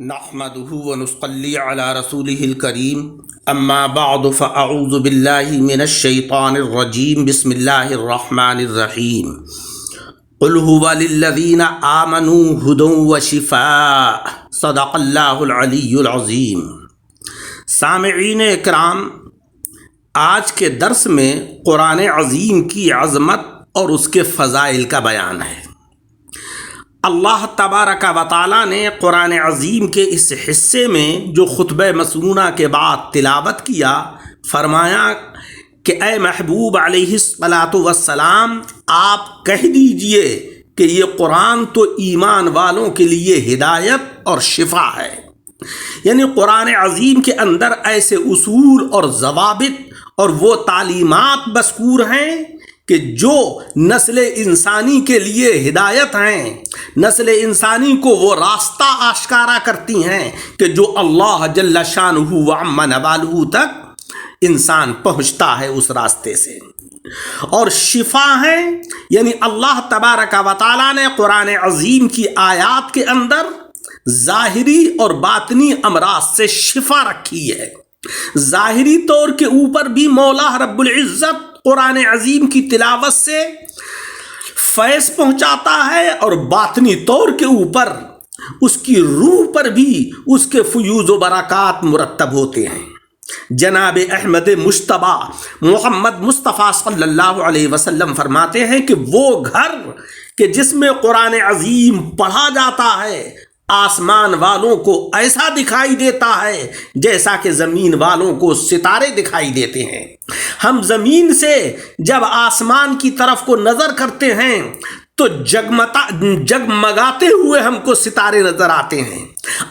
نحمده ونصلي على رسوله الكريم اما بعد فاعوذ بالله من الشيطان الرجيم بسم الله الرحمن الرحيم قل هو للذين آمنوا هدى وشفاء صدق الله العلي العظيم۔ سامعین اکرام، آج کے درس میں قرآن عظیم کی عظمت اور اس کے فضائل کا بیان ہے۔ اللہ تبارک و تعالیٰ نے قرآن عظیم کے اس حصے میں جو خطبہ مسنونہ کے بعد تلاوت کیا، فرمایا کہ اے محبوب علیہ الصلاۃ والسلام، آپ کہہ دیجئے کہ یہ قرآن تو ایمان والوں کے لیے ہدایت اور شفا ہے۔ یعنی قرآن عظیم کے اندر ایسے اصول اور ضوابط اور وہ تعلیمات مذکور ہیں کہ جو نسل انسانی کے لیے ہدایت ہیں، نسل انسانی کو وہ راستہ آشکارا کرتی ہیں کہ جو اللہ جل شانہ و عم نوالہ تک انسان پہنچتا ہے اس راستے سے، اور شفا ہے۔ یعنی اللہ تبارک و تعالیٰ نے قرآن عظیم کی آیات کے اندر ظاہری اور باطنی امراض سے شفا رکھی ہے۔ ظاہری طور کے اوپر بھی مولا رب العزت قرآن عظیم کی تلاوت سے فیض پہنچاتا ہے، اور باطنی طور کے اوپر اس کی روح پر بھی اس کے فیوز و برکات مرتب ہوتے ہیں۔ جناب احمد مجتبیٰ محمد مصطفیٰ صلی اللہ علیہ وسلم فرماتے ہیں کہ وہ گھر کہ جس میں قرآن عظیم پڑھا جاتا ہے، آسمان والوں کو ایسا دکھائی دیتا ہے جیسا کہ زمین والوں کو ستارے دکھائی دیتے ہیں۔ ہم زمین سے جب آسمان کی طرف کو نظر کرتے ہیں تو جگمگاتے ہوئے ہم کو ستارے نظر آتے ہیں۔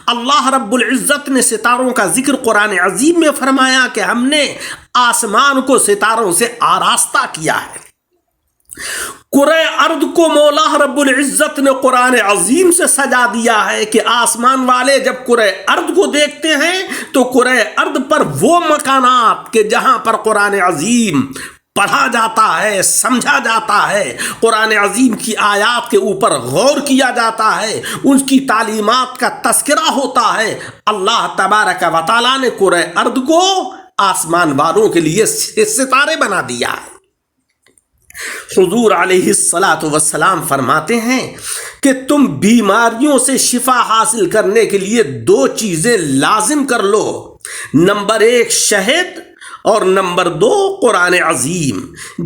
اللہ رب العزت نے ستاروں کا ذکر قرآن عظیم میں فرمایا کہ ہم نے آسمان کو ستاروں سے آراستہ کیا ہے۔ کرۂ ارض کو مولا رب العزت نے قرآن عظیم سے سجا دیا ہے کہ آسمان والے جب کرۂ ارض کو دیکھتے ہیں تو کرۂ ارض پر وہ مکانات کہ جہاں پر قرآن عظیم پڑھا جاتا ہے، سمجھا جاتا ہے، قرآن عظیم کی آیات کے اوپر غور کیا جاتا ہے، ان کی تعلیمات کا تذکرہ ہوتا ہے، اللہ تبارک و تعالیٰ نے کرۂ ارض کو آسمان والوں کے لیے ستارے بنا دیا ہے۔ حضور علیہ الصلاۃ والسلام فرماتے ہیں کہ تم بیماریوں سے شفا حاصل کرنے کے لیے دو چیزیں لازم کر لو، نمبر 1 شہد اور نمبر 2 قرآن عظیم۔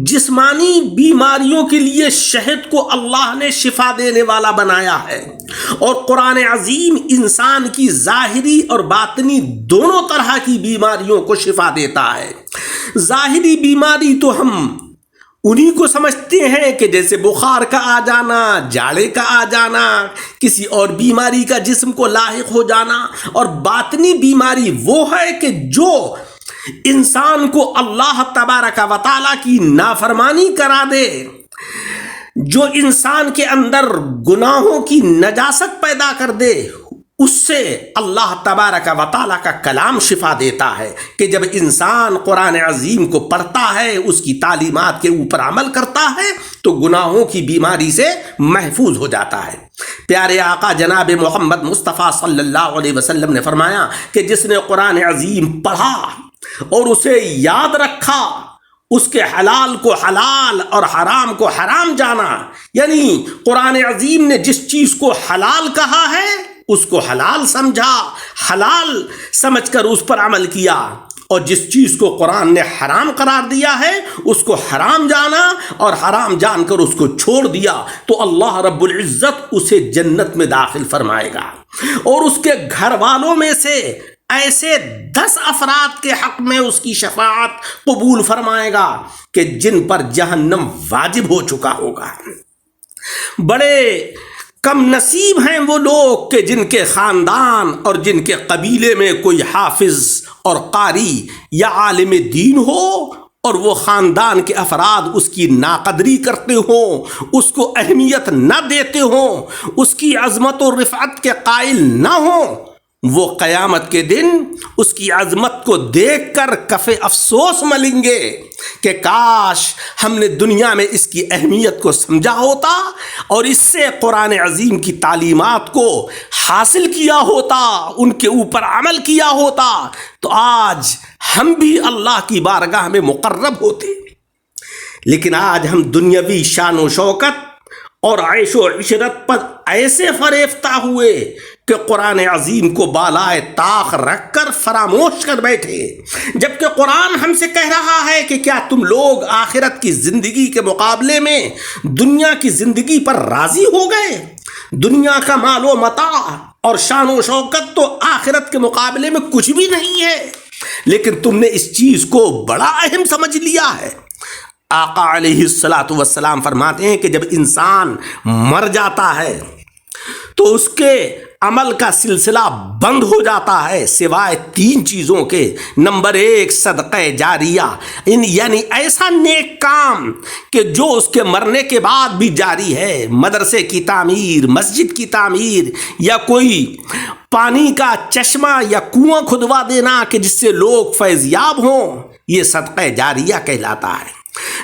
جسمانی بیماریوں کے لیے شہد کو اللہ نے شفا دینے والا بنایا ہے، اور قرآن عظیم انسان کی ظاہری اور باطنی دونوں طرح کی بیماریوں کو شفا دیتا ہے۔ ظاہری بیماری تو ہم انہی کو سمجھتے ہیں کہ جیسے بخار کا آ جانا، جاڑے کا آ جانا، کسی اور بیماری کا جسم کو لاحق ہو جانا، اور باطنی بیماری وہ ہے کہ جو انسان کو اللہ تبارک و تعالیٰ کی نافرمانی کرا دے، جو انسان کے اندر گناہوں کی نجاست پیدا کر دے، اس سے اللہ تبارک و تعالیٰ کا کلام شفا دیتا ہے کہ جب انسان قرآن عظیم کو پڑھتا ہے، اس کی تعلیمات کے اوپر عمل کرتا ہے تو گناہوں کی بیماری سے محفوظ ہو جاتا ہے۔ پیارے آقا جناب محمد مصطفیٰ صلی اللہ علیہ وسلم نے فرمایا کہ جس نے قرآن عظیم پڑھا اور اسے یاد رکھا، اس کے حلال کو حلال اور حرام کو حرام جانا، یعنی قرآن عظیم نے جس چیز کو حلال کہا ہے اس کو حلال سمجھا، حلال سمجھ کر اس پر عمل کیا، اور جس چیز کو قرآن نے حرام قرار دیا ہے اس کو حرام جانا اور حرام جان کر اس کو چھوڑ دیا، تو اللہ رب العزت اسے جنت میں داخل فرمائے گا، اور اس کے گھر والوں میں سے ایسے 10 افراد کے حق میں اس کی شفاعت قبول فرمائے گا کہ جن پر جہنم واجب ہو چکا ہوگا۔ بڑے کم نصیب ہیں وہ لوگ کہ جن کے خاندان اور جن کے قبیلے میں کوئی حافظ اور قاری یا عالم دین ہو، اور وہ خاندان کے افراد اس کی ناقدری کرتے ہوں، اس کو اہمیت نہ دیتے ہوں، اس کی عظمت و رفعت کے قائل نہ ہوں۔ وہ قیامت کے دن اس کی عظمت کو دیکھ کر کف افسوس ملیں گے کہ کاش ہم نے دنیا میں اس کی اہمیت کو سمجھا ہوتا اور اس سے قرآن عظیم کی تعلیمات کو حاصل کیا ہوتا، ان کے اوپر عمل کیا ہوتا، تو آج ہم بھی اللہ کی بارگاہ میں مقرب ہوتے۔ لیکن آج ہم دنیاوی شان و شوکت اور عیش و عشرت پر ایسے فریفتہ ہوئے کہ قرآن عظیم کو بالائے طاق رکھ کر فراموش کر بیٹھے، جبکہ قرآن ہم سے کہہ رہا ہے کہ کیا تم لوگ آخرت کی زندگی کے مقابلے میں دنیا کی زندگی پر راضی ہو گئے؟ دنیا کا مال و متاع اور شان و شوکت تو آخرت کے مقابلے میں کچھ بھی نہیں ہے، لیکن تم نے اس چیز کو بڑا اہم سمجھ لیا ہے۔ آقا علیہ السلام فرماتے ہیں کہ جب انسان مر جاتا ہے تو اس کے عمل کا سلسلہ بند ہو جاتا ہے سوائے 3 چیزوں کے۔ نمبر 1 صدقہ جاریہ، یعنی ایسا نیک کام کہ جو اس کے مرنے کے بعد بھی جاری ہے، مدرسے کی تعمیر، مسجد کی تعمیر، یا کوئی پانی کا چشمہ یا کنواں کھدوا دینا کہ جس سے لوگ فیض یاب ہوں، یہ صدقہ جاریہ کہلاتا ہے۔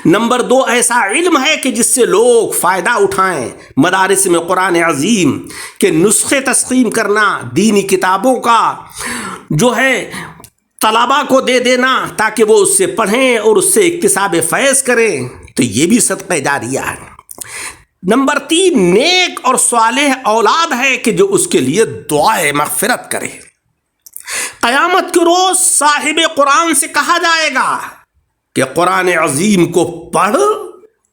نمبر 2 ایسا علم ہے کہ جس سے لوگ فائدہ اٹھائیں، مدارس میں قرآن عظیم کے نسخے تسخیم کرنا، دینی کتابوں کا جو ہے طلباء کو دے دینا تاکہ وہ اس سے پڑھیں اور اس سے اکتساب فیض کریں، تو یہ بھی صدقہ جاریہ ہے۔ نمبر 3 نیک اور صالح اولاد ہے کہ جو اس کے لیے دعائے مغفرت کرے۔ قیامت کے روز صاحب قرآن سے کہا جائے گا کہ قرآن عظیم کو پڑھ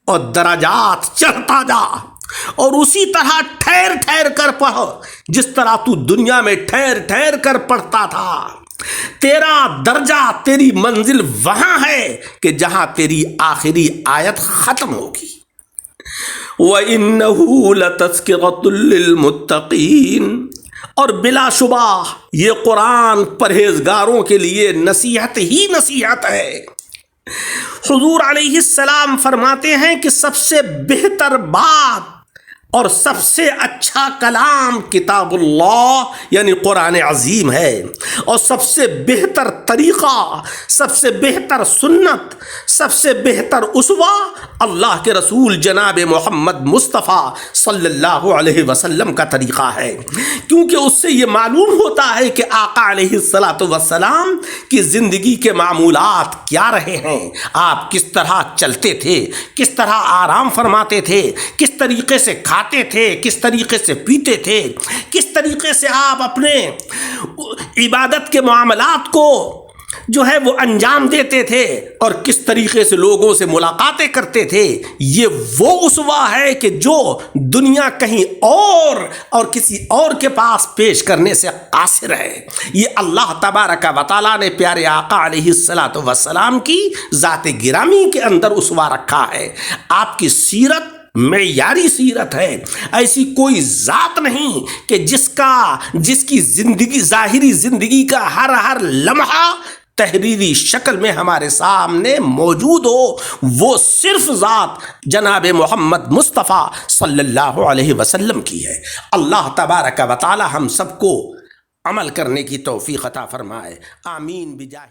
اور درجات چڑھتا جا، اور اسی طرح ٹھہر ٹھہر کر پڑھ جس طرح تو دنیا میں ٹھہر ٹھہر کر پڑھتا تھا۔ تیرا درجہ، تیری منزل وہاں ہے کہ جہاں تیری آخری آیت ختم ہوگی۔ وَإِنَّهُ لَتَذْكِرَةٌ لِّلْمُتَّقِينَ، اور بلا شبہ یہ قرآن پرہیزگاروں کے لیے نصیحت ہی نصیحت ہے۔ حضور علیہ السلام فرماتے ہیں کہ سب سے بہتر بات اور سب سے اچھا کلام کتاب اللہ یعنی قرآن عظیم ہے، اور سب سے بہتر طریقہ، سب سے بہتر سنت، سب سے بہتر اسوہ اللہ کے رسول جناب محمد مصطفیٰ صلی اللہ علیہ وسلم کا طریقہ ہے، کیونکہ اس سے یہ معلوم ہوتا ہے کہ آقا علیہ السلام کی زندگی کے معمولات کیا رہے ہیں، آپ کس طرح چلتے تھے، کس طرح آرام فرماتے تھے، کس طریقے سے کھاتے تھے، کس طریقے سے پیتے تھے، کس طریقے سے آپ اپنے عبادت کے معاملات کو جو ہے وہ انجام دیتے تھے، اور کس طریقے سے لوگوں سے ملاقاتیں کرتے تھے۔ یہ وہ اسوہ ہے کہ جو دنیا کہیں اور کسی اور کے پاس پیش کرنے سے قاصر ہے۔ یہ اللہ تبارک و تعالیٰ نے پیارے آقا علیہ السلام کی ذات گرامی کے اندر اسوہ رکھا ہے۔ آپ کی سیرت معیاری سیرت ہے، ایسی کوئی ذات نہیں کہ جس کی زندگی، ظاہری زندگی کا ہر لمحہ تحریری شکل میں ہمارے سامنے موجود ہو، وہ صرف ذات جناب محمد مصطفیٰ صلی اللہ علیہ وسلم کی ہے۔ اللہ تبارک و تعالی ہم سب کو عمل کرنے کی توفیق عطا فرمائے، آمین بجاہ